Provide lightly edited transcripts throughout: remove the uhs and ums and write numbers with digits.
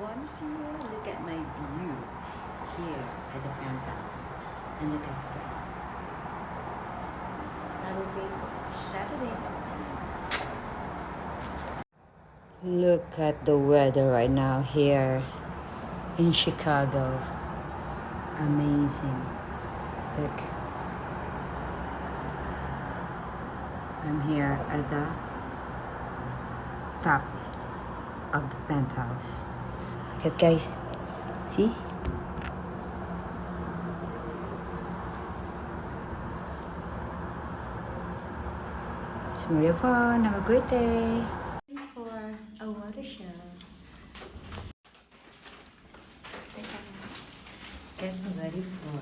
want to see it? Look at my view here at the penthouse. And look at this. Have a great Saturday. Look at the weather right now here in Chicago. Amazing. Look. I'm here at the top of the penthouse. Look at guys. See? It's very fun. Have a great day. For a water show. Getting ready for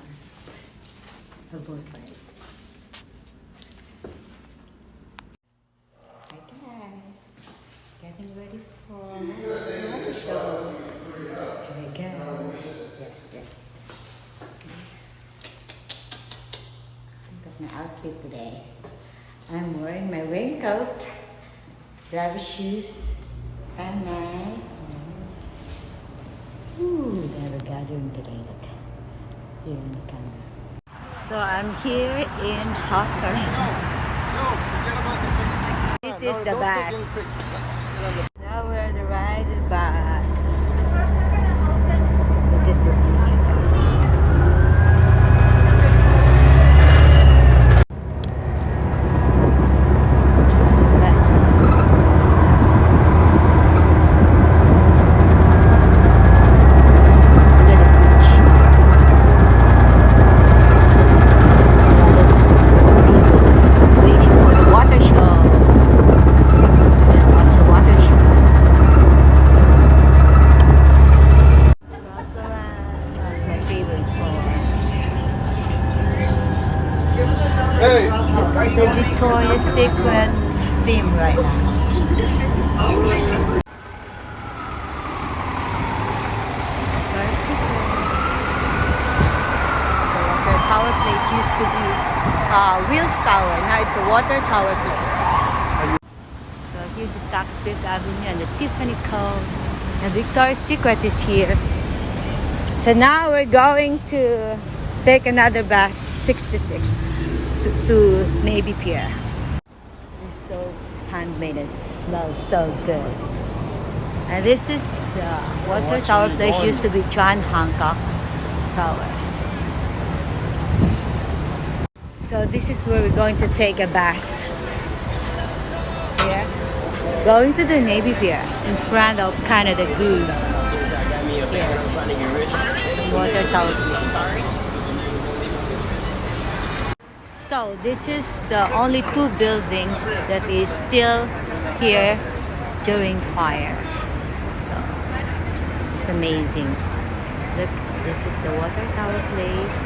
a boat ride. Hi guys. Getting ready for the water show. Here we go. Yes, yes. Look at my outfit today. I'm wearing my raincoat, driver's shoes, and my pants. Ooh, they have a gathering today, look. Here in the camera. So I'm here in Hawthorne. This is the bus. Now we're the ride the bus. Look at the view, guys. The Victoria's Secret theme right now. Victoria's Secret. The water tower place used to be Wills Tower. Now it's a water tower place. So here's the Saks Fifth Avenue and the Tiffany Cove. And Victoria's Secret is here. So now we're going to take another bus, 66. To Navy Pier. It's handmade and smells so good. And this is the water tower place. Used to be John Hancock Tower. So this is where we're going to take a bus. Here, going to the Navy Pier in front of Canada Goose. Here, water tower place. So this is the only two buildings that is still here during fire. So it's amazing. Look, this is the water tower place.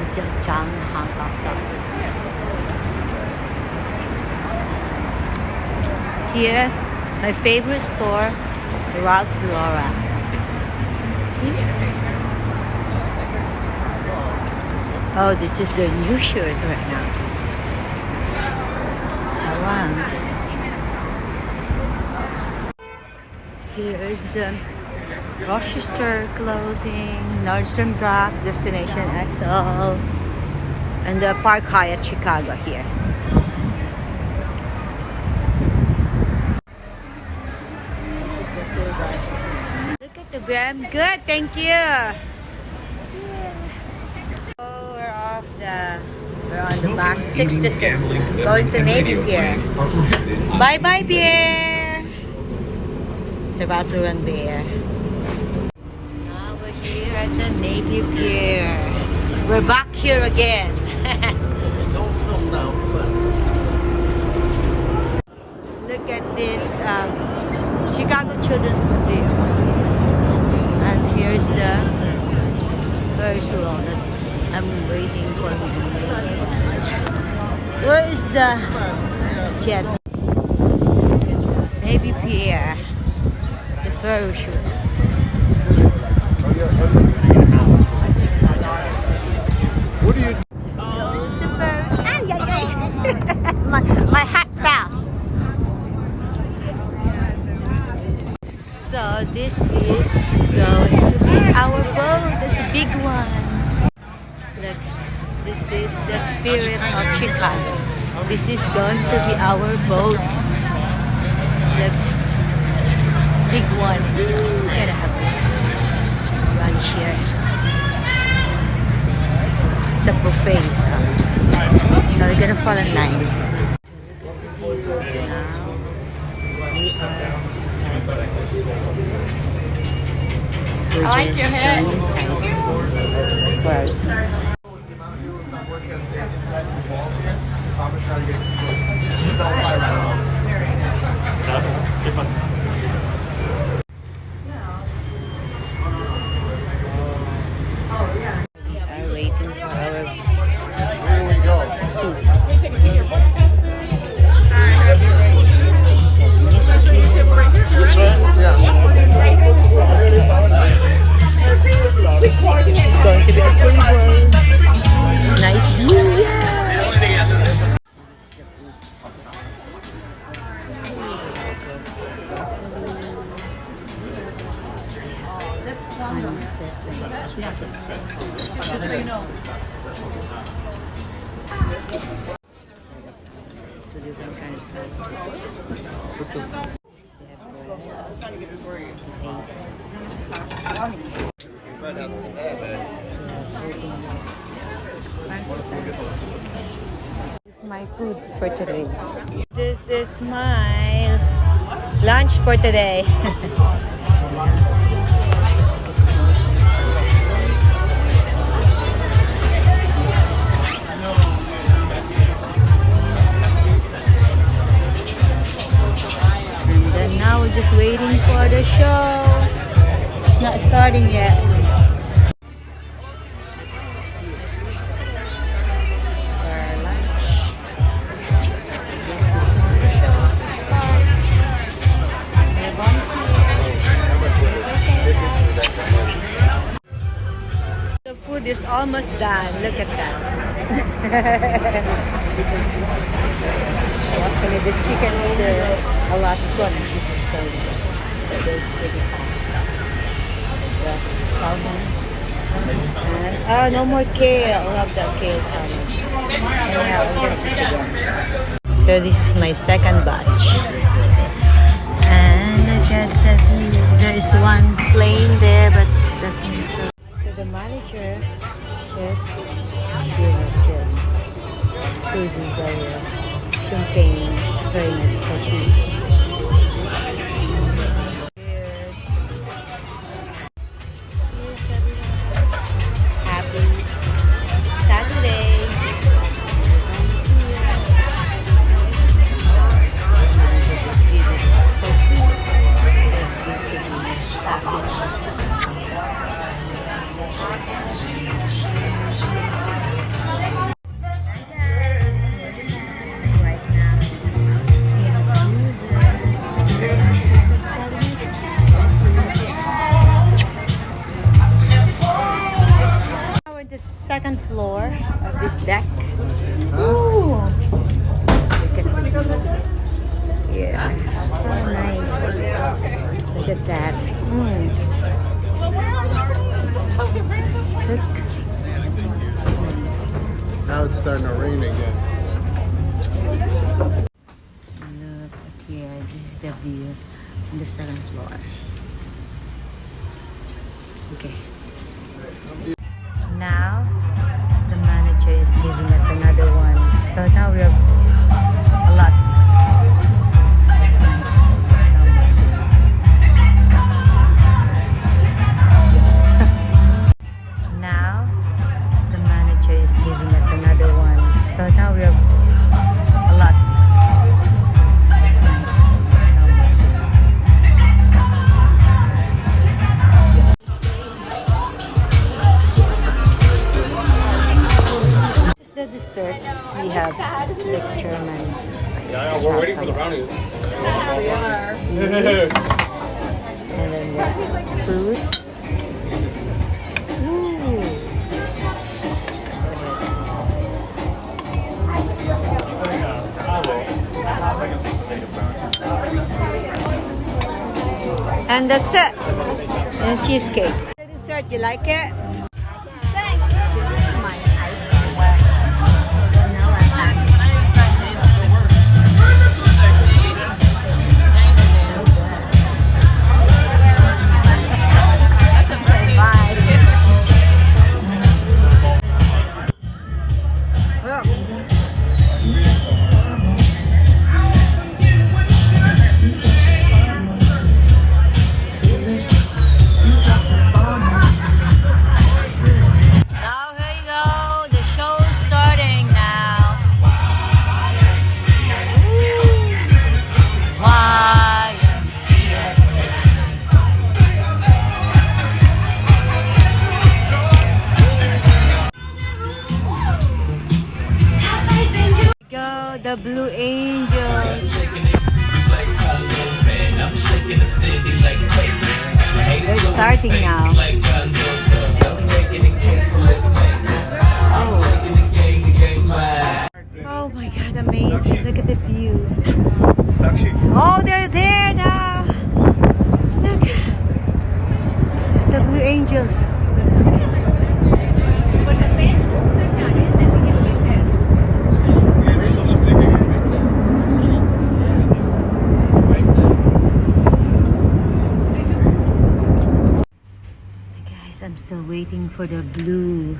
It's just John Hancock Tower. Here, my favorite store, Ralph Lauren. Oh, this is their new shirt right now. Wow. Here is the Rochester Clothing, Nordstrom Rack, Destination XL, and the Park Hyatt Chicago here. This is the tour bus. Look at the brand. Good, thank you. We're on the bus 66 going to Navy Pier. Bye bye Pier. It's about to run Pier. Now we're here at the Navy Pier. We're back here again. Look at this Chicago Children's Museum. And here's the Ferris wheel that I'm waiting for me. Where is the jet? Navy Pier. The Ferris wheel. What do you do? Goes the Ferris. Ay, ay, ay. my hat fell. So this is going to be our boat. This big one. Look, this is the Spirit of Chicago. This is going to be our boat. Look, big one. We're gonna have lunch here. It's a buffet. So we're gonna fall in line. Look at the view now. We are we're just going inside first. We are waiting for our soup. This way? Yeah. It's going to be a good one. It's nice view. Yeah. Just so you know. Two different kinds of salad. This is my food for today. This is my lunch for today. And then now we're just waiting for the show. It's not starting yet. The food is almost done. Look at that. Actually, the chicken is a lot. This one, this is delicious. The big city pasta. The salmon. And, no more kale. I love that kale salmon. Anyhow, I'm gonna eat again. So this is my second batch. And look at that view. There is one plane there, but doesn't show. So the manager just choosing the champagne, very nice coffee. Cheers everyone. Happy Saturday. The second floor of this deck. Ooh. Look at that. Yeah. Oh, nice. Look at that. Look. Nice. Now it's starting to rain again. Look at here. This is the view on the second floor. Okay. Now, the manager is giving us another one. So now we have a lot. That's nice. Now, the manager is giving us another one. So now we have a lot. That's nice. The dessert, we have like German. Yeah, we're waiting for the brownies. And then the fruits. Ooh. And that's it. And cheesecake. The dessert, you like it? Thanks. My ice cream. Vanilla pack. Now here you go. The show's starting now. YMCA. Go the Blue Angels. They're starting now. Oh my god, amazing. Look at the view. Oh, they're there now. Look. The Blue Angels. Guys, I'm still waiting for the blue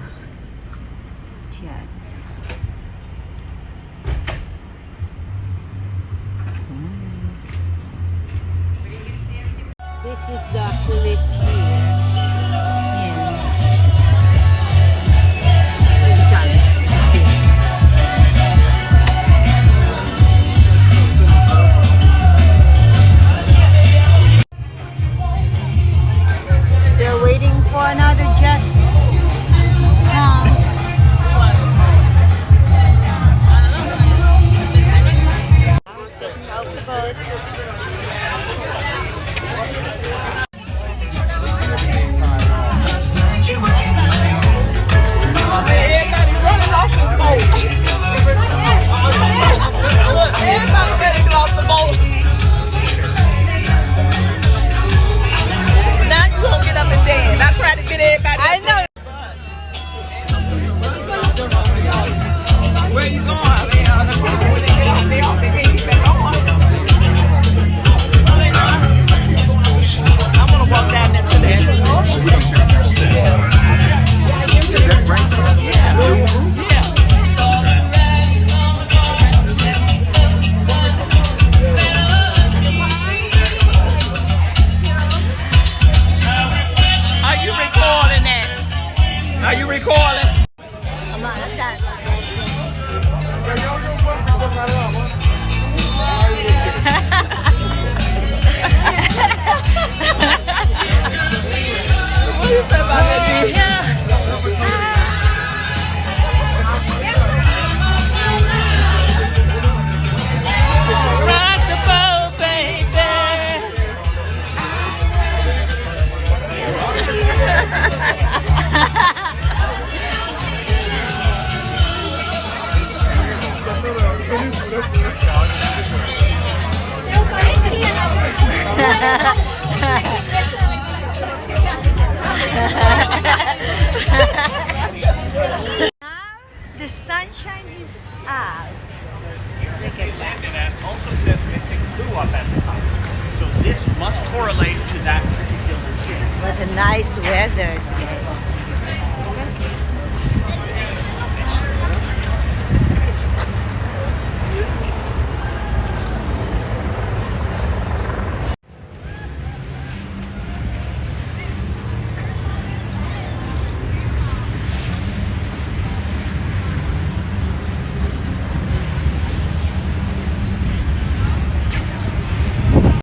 jets. This is the coolest here. Still waiting for another jet. Getting off the boat. Everybody better get off the boat. Now you gonna get up and dance. I try to get everybody. I know. Where you going? When they get off, they can't get back on. I'm gonna walk down there to the Are you recording that? Are you recording? Come on, let's dance. What do you say about that, dude? Rock the boat, baby. The sunshine is out. Look at that. And that also says Mystic Blue up at the top. So this must correlate to that particular shape. What a nice weather today.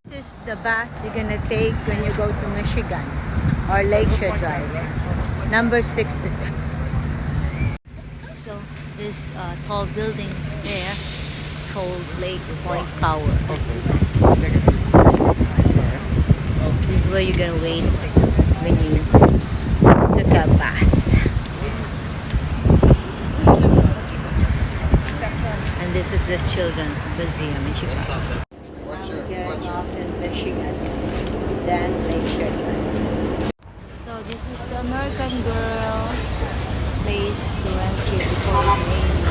This is the bus you're gonna take when you go to Michigan or Lakeshore Drive, number 66. So this tall building there called Lake Point Tower. This is where you're gonna wait when you took a bus. And this is the Children's Museum in Chicago. Now we're getting off in Michigan. then Glacier Drive. So this is the American Girl place we went to before it rained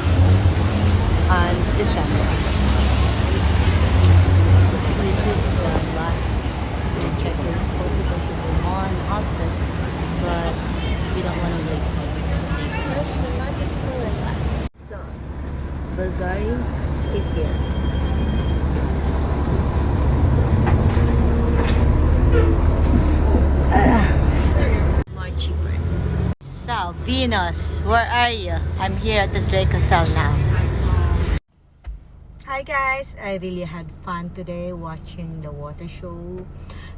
on December. This is the bus. We checked it. We're supposed to go to Vermont, Austin, but we don't want to wait for it. So, Bulgari is here. More cheaper. So, Venus, where are you? I'm here at the Drake Hotel now. Hi guys, I really had fun today watching the water show.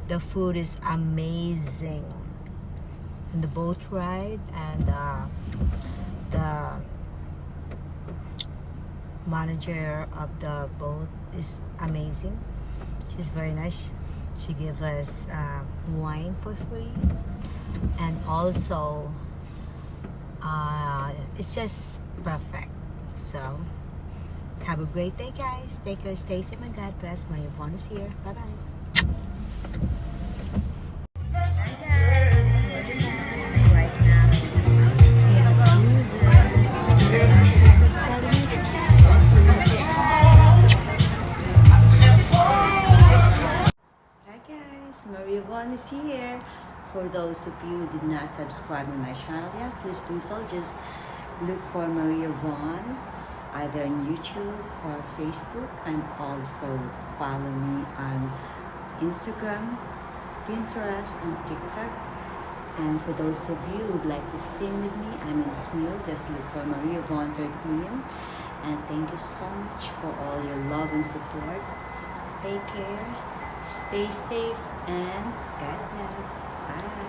The food is amazing. And the boat ride and the manager of the boat is amazing. She's very nice. She gave us wine for free, and also it's just perfect. So have a great day, guys. Take care, stay safe, and God bless. Maria Yvonne is here. Bye bye. Maria Yvonne is here. For those of you who did not subscribe to my channel yet, please do so. Just look for Maria Yvonne either on YouTube or Facebook, and also follow me on Instagram, Pinterest, and TikTok. And for those of you who would like to sing with me, I'm in Smil. Just look for Maria Yvonne 13. And thank you so much for all your love and support. Take care, stay safe, and God bless. Bye.